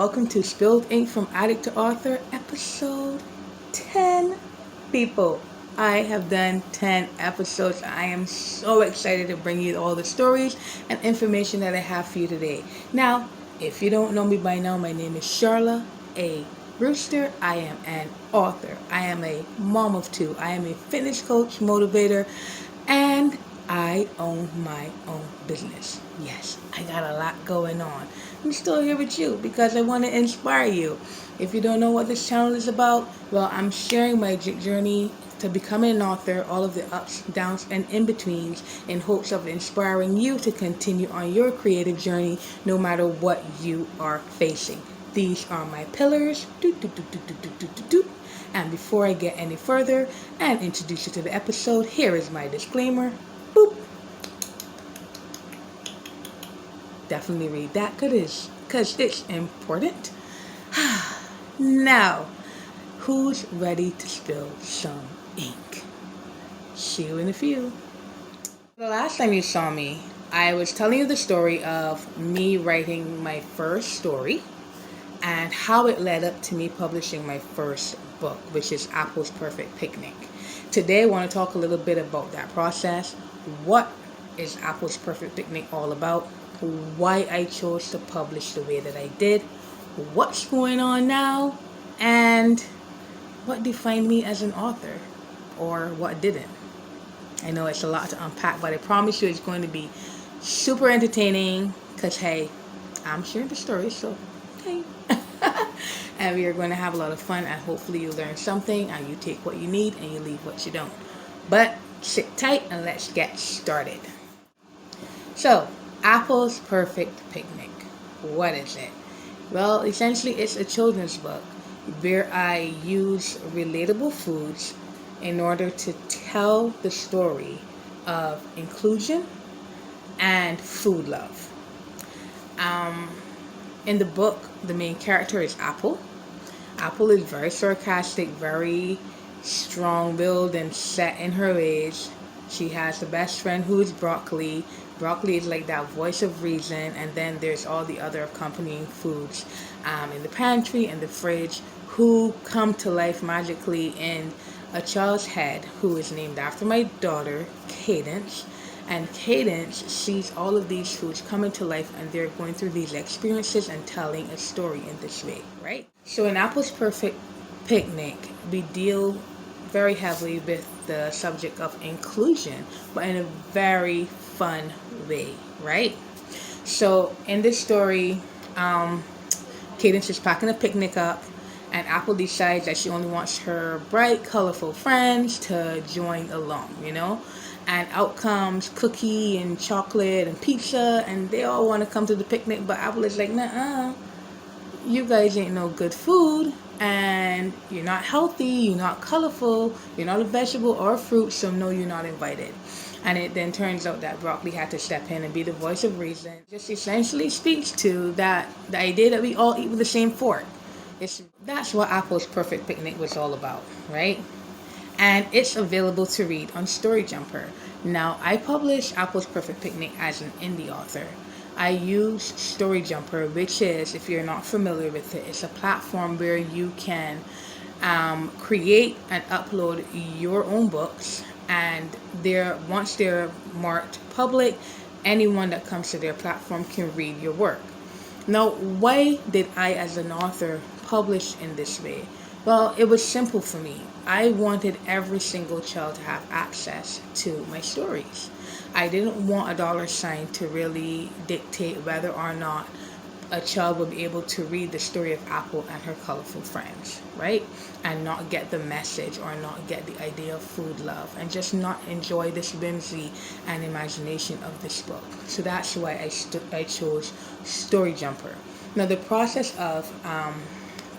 welcome to Spilled Ink from Addict to Author, episode 10. People, I have done 10 episodes. I am so excited to bring you all the stories and information that I have for you today. Now, if you don't know me by now, my name is Charla A. Brewster. I am an author. I am a mom of two. I am a fitness coach, motivator, and I own my own business. Yes, I got a lot going on. I'm still here with you because I want to inspire you. If you don't know what this channel is about, well, I'm sharing my journey to becoming an author, all of the ups, downs, and in-betweens in hopes of inspiring you to continue on your creative journey no matter what you are facing. These are my pillars. And before I get any further and introduce you to the episode, here is my disclaimer. Boop. Definitely read that because it's important. Now, who's ready to spill some ink? See you in a few. The last time you saw me, I was telling you the story of me writing my first story and how it led up to me publishing my first book, which is Apple's Perfect Picnic. Today I want to talk a little bit about that process. What is Apple's Perfect Picnic all about? Why I chose to publish the way that I did, what's going on now, and what defined me as an author, or what didn't. I know it's a lot to unpack, but I promise you it's going to be super entertaining, because hey, I'm sharing the story, so hey. And we are going to have a lot of fun, and hopefully you learn something, and you take what you need, and you leave what you don't. But sit tight, and let's get started. So, Apple's Perfect Picnic. What is it? Well, essentially it's a children's book where I use relatable foods in order to tell the story of inclusion and food love. In the book, the main character is Apple. Apple is very sarcastic, very strong-willed and set in her ways. She has the best friend who is Broccoli. Broccoli is like that voice of reason, and then there's all the other accompanying foods in the pantry and the fridge who come to life magically in a child's head who is named after my daughter, Cadence. And Cadence sees all of these foods coming to life, and they're going through these experiences and telling a story in this way, right? So in Apple's Perfect Picnic, we deal very heavily with the subject of inclusion, but in a very fun way, right? So in this story, Cadence is packing a picnic up, and Apple decides that she only wants her bright, colorful friends to join along, and out comes cookie and chocolate and pizza, and they all want to come to the picnic, but Apple is like, nah, you guys ain't no good food, and you're not healthy, you're not colorful, you're not a vegetable or a fruit, so no, you're not invited. And it then turns out that Broccoli had to step in and be the voice of reason. Just essentially speaks to the idea that we all eat with the same fork. That's what Apple's Perfect Picnic was all about, right? And it's available to read on Story Jumper. Now, I publish Apple's Perfect Picnic as an indie author. I use Story Jumper, which is, if you're not familiar with it, it's a platform where you can create and upload your own books, and once they're marked public, anyone that comes to their platform can read your work. Now, why did I, as an author, publish in this way? Well, it was simple for me. I wanted every single child to have access to my stories. I didn't want a dollar sign to really dictate whether or not a child would be able to read the story of Apple and her colorful friends, right? And not get the message or not get the idea of food love and just not enjoy this whimsy and imagination of this book. So that's why I chose Story Jumper. Now, the process of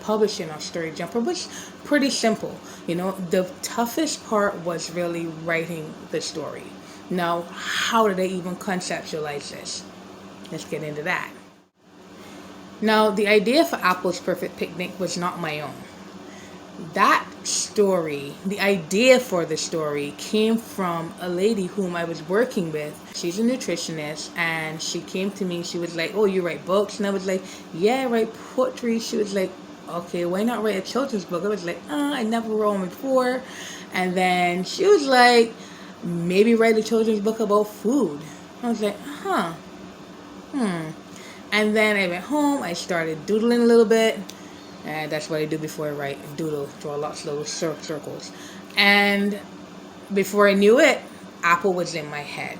publishing on Story Jumper was pretty simple. The toughest part was really writing the story. Now, how did I even conceptualize this? Let's get into that. Now, the idea for Apple's Perfect Picnic was not my own. That story, the idea for the story, came from a lady whom I was working with. She's a nutritionist, and she came to me. She was like, "Oh, you write books?" And I was like, "Yeah, I write poetry." She was like, "Okay, why not write a children's book?" I was like, I never wrote one before." And then she was like, "Maybe write a children's book about food." I was like, "Huh, hmm." And then I went home. I started doodling a little bit. And that's what I do before I write. Doodle, draw lots of little circles. And before I knew it, Apple was in my head.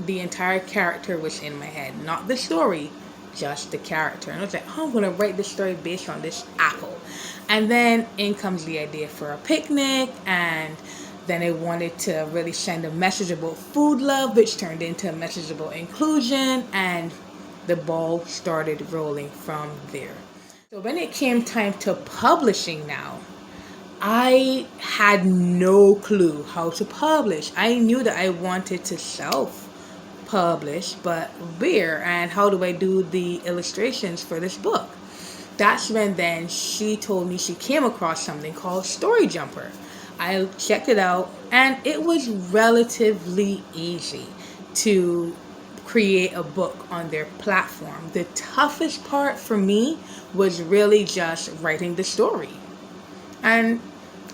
The entire character was in my head. Not the story, just the character. And I was like, I'm going to write this story based on this apple. And then in comes the idea for a picnic. And then I wanted to really send a message about food love, which turned into a message about inclusion. And the ball started rolling from there. So when it came time to publishing now, I had no clue how to publish. I knew that I wanted to self-publish, but where and how do I do the illustrations for this book? That's when then she told me she came across something called Story Jumper. I checked it out, and it was relatively easy to create a book on their platform. The toughest part for me was really just writing the story. And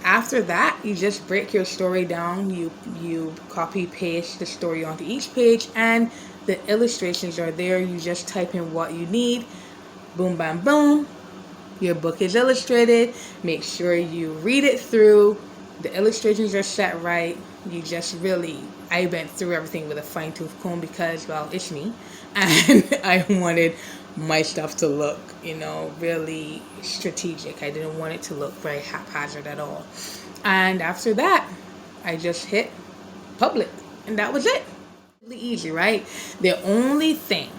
after that, you just break your story down. You copy paste the story onto each page, and the illustrations are there. You just type in what you need. Boom, bam, boom. Your book is illustrated. Make sure you read it through. The illustrations are set right. You just really, I went through everything with a fine-tooth comb because, well, it's me. And I wanted my stuff to look, really strategic. I didn't want it to look very haphazard at all. And after that, I just hit public. And that was it. Really easy, right? The only thing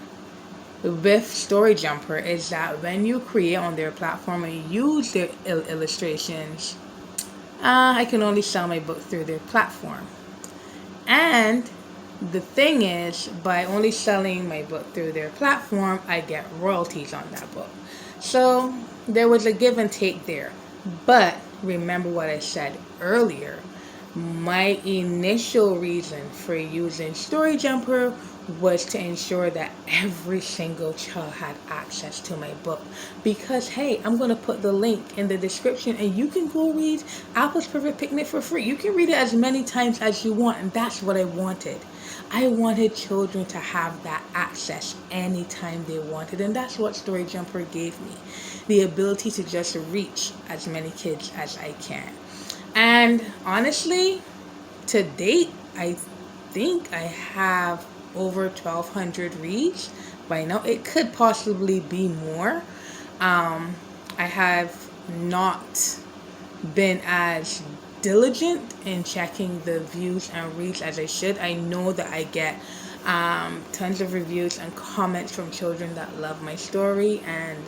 with Story Jumper is that when you create on their platform and use their illustrations, I can only sell my book through their platform. And the thing is, by only selling my book through their platform, I get royalties on that book. So there was a give and take there. But remember what I said earlier. My initial reason for using Story Jumper was to ensure that every single child had access to my book. Because, hey, I'm going to put the link in the description and you can go read Apple's Perfect Picnic for free. You can read it as many times as you want, and that's what I wanted. I wanted children to have that access anytime they wanted, and that's what Story Jumper gave me. The ability to just reach as many kids as I can. And honestly, to date, I think I have over 1,200 reads by now. It could possibly be more. I have not been as diligent in checking the views and reads as I should. I know that I get tons of reviews and comments from children that love my story, and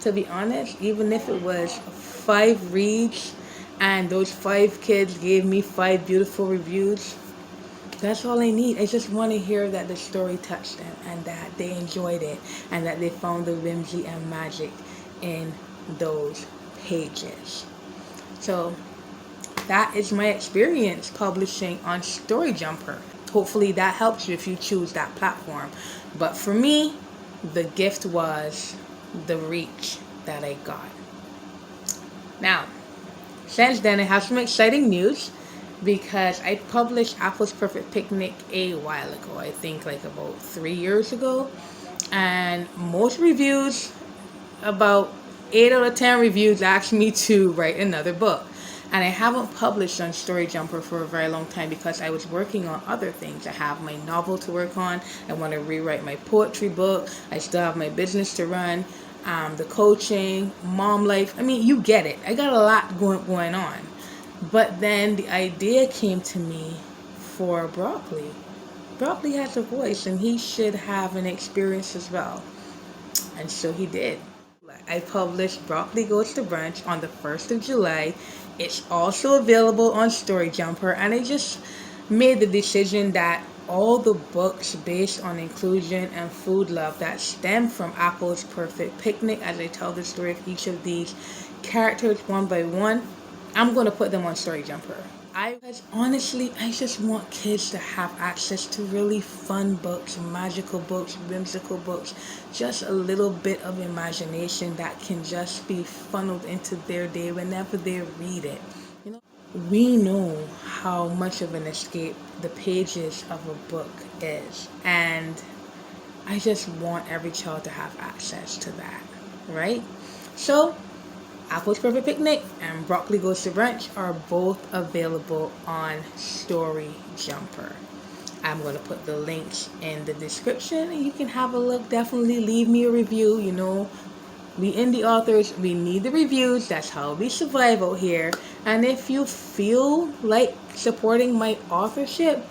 to be honest, even if it was 5 reads and those 5 kids gave me 5 beautiful reviews, that's all I need. I just want to hear that the story touched them and that they enjoyed it and that they found the whimsy and magic in those pages. So that is my experience publishing on Story Jumper. Hopefully that helps you if you choose that platform. But for me, the gift was the reach that I got. Now, since then, I have some exciting news because I published Apple's Perfect Picnic a while ago. I think like about 3 years ago. And most reviews, about 8 out of 10 reviews, asked me to write another book. And I haven't published on Story Jumper for a very long time because I was working on other things. I have my novel to work on. I want to rewrite my poetry book. I still have my business to run, the coaching, mom life. I mean, you get it. I got a lot going on. But then the idea came to me for Broccoli. Broccoli has a voice and he should have an experience as well. And so he did. I published Broccoli Goes to Brunch on the 1st of July. It's also available on Story Jumper, and I just made the decision that all the books based on inclusion and food love that stem from Apple's Perfect Picnic. As I tell the story of each of these characters one by one, I'm going to put them on Story Jumper. Because honestly, I just want kids to have access to really fun books, magical books, whimsical books, just a little bit of imagination that can just be funneled into their day whenever they read it. We know how much of an escape the pages of a book is, and I just want every child to have access to that, right? So, Apple's Perfect Picnic and Broccoli Goes to Brunch are both available on Story Jumper. I'm going to put the links in the description and you can have a look. Definitely leave me a review. We indie authors, we need the reviews. That's how we survive out here. And if you feel like supporting my authorship,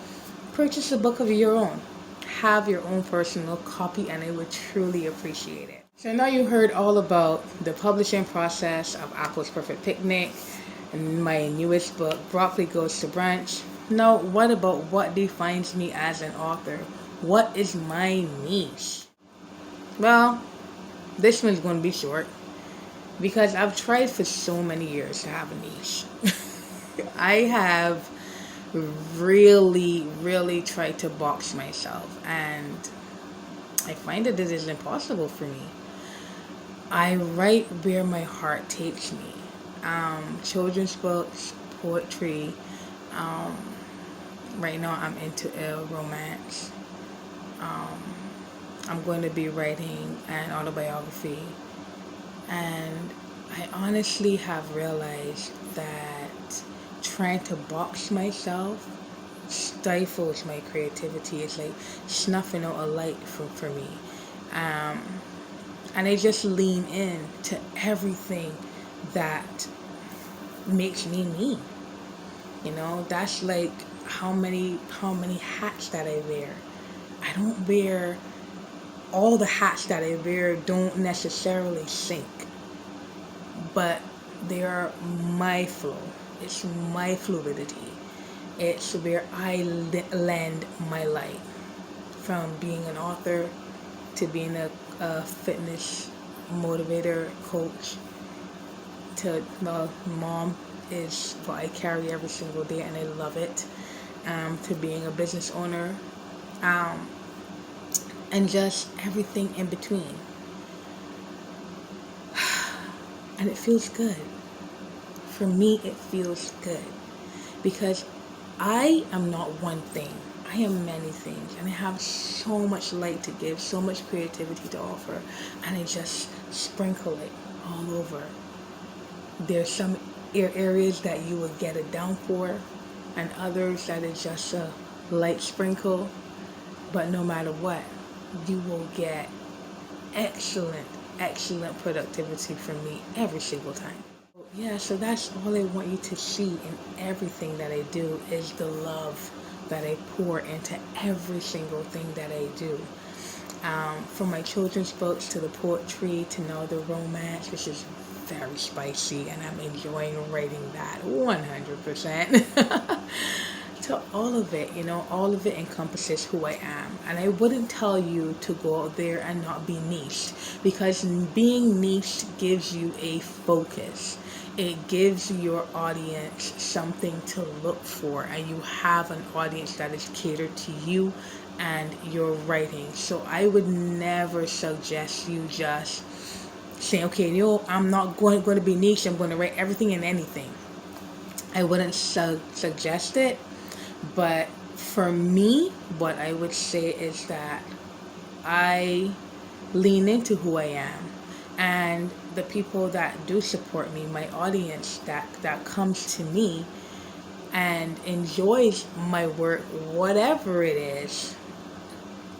purchase a book of your own. Have your own personal copy and I would truly appreciate it. So now you heard all about the publishing process of Apple's Perfect Picnic and my newest book, Broccoli Goes to Brunch. Now, what about what defines me as an author? What is my niche? Well, this one's going to be short because I've tried for so many years to have a niche. I have really tried to box myself and I find that it is impossible for me. I write where my heart takes me. Children's books, poetry. Right now I'm into romance. I'm going to be writing an autobiography. And I honestly have realized that trying to box myself stifles my creativity. It's like snuffing out a light for me. And I just lean in to everything that makes me me. That's like how many hats that I wear. I don't wear all the hats that I wear don't necessarily sink, but they are my flow. It's my fluidity. It's where I lend my light, from being an author to being a fitness motivator, coach, to mom is what I carry every single day and I love it, to being a business owner, and just everything in between. And it feels good. For me, it feels good because I am not one thing. I am many things and I have so much light to give, so much creativity to offer, and I just sprinkle it all over. There's some areas that you will get a downpour and others that is just a light sprinkle, but no matter what, you will get excellent productivity from me every single time. Yeah, so that's all I want you to see in everything that I do is the love that I pour into every single thing that I do. From my children's books to the poetry to now the romance, which is very spicy and I'm enjoying writing that 100%. To all of it, all of it encompasses who I am. And I wouldn't tell you to go out there and not be niche, because being niche gives you a focus. It gives your audience something to look for, and you have an audience that is catered to you and your writing. So I would never suggest you just say, okay, I'm not going to be niche, I'm going to write everything and anything. I wouldn't suggest it. But for me, what I would say is that I lean into who I am, and the people that do support me, my audience that comes to me and enjoys my work, whatever it is,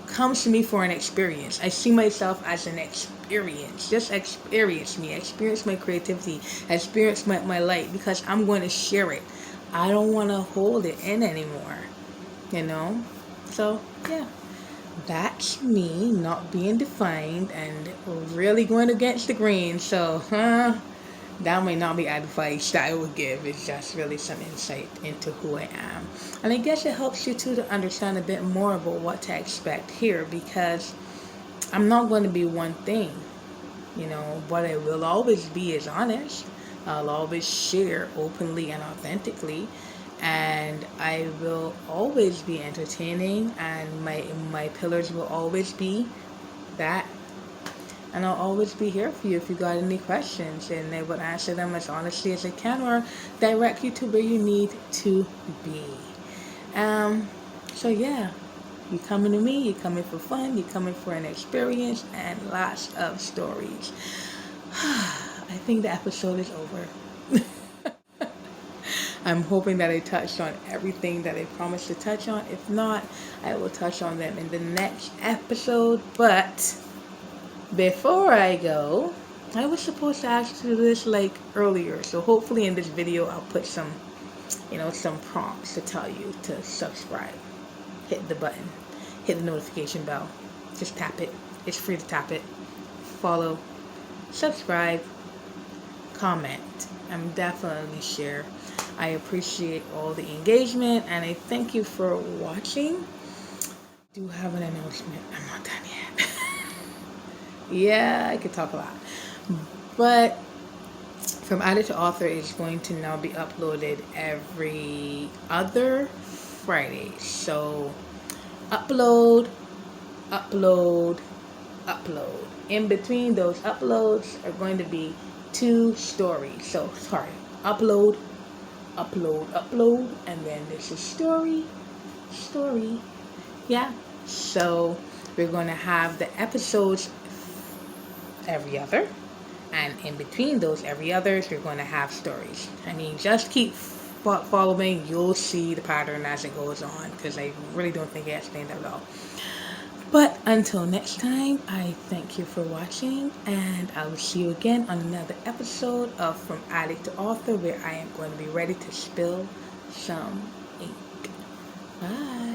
comes to me for an experience. I see myself as an experience. Just experience me, experience my creativity, experience my light, because I'm going to share it. I don't want to hold it in anymore, So, yeah, that's me not being defined and really going against the grain. So, That may not be advice that I would give. It's just really some insight into who I am. And I guess it helps you too to understand a bit more about what to expect here, because I'm not going to be one thing. What I will always be is honest. I'll always share openly and authentically. And I will always be entertaining, and my pillars will always be that. And I'll always be here for you if you got any questions, and I will answer them as honestly as I can, or direct you to where you need to be. So yeah, you coming to me, you coming for fun, you coming for an experience and lots of stories. I think the episode is over. I'm hoping that I touched on everything that I promised to touch on. If not, I will touch on them in the next episode. But before I go, I was supposed to ask you this like earlier. So hopefully in this video, I'll put some prompts to tell you to subscribe. Hit the button. Hit the notification bell. Just tap it. It's free to tap it. Follow. Subscribe. Comment. And definitely share. I appreciate all the engagement, and I thank you for watching. I do have an announcement. I'm not done yet. Yeah, I could talk a lot. But From Addict to Author is going to now be uploaded every other Friday. So upload, upload, upload. In between those uploads are going to be 2 stories. So sorry, upload, upload, upload, and then there's a story. Yeah. So we're going to have the episodes every other, and in between those every others, we're going to have stories. I mean, just keep following. You'll see the pattern as it goes on, because I really don't think I explained that well. But until next time, I thank you for watching, and I will see you again on another episode of From Addict to Author, where I am going to be ready to spill some ink. Bye.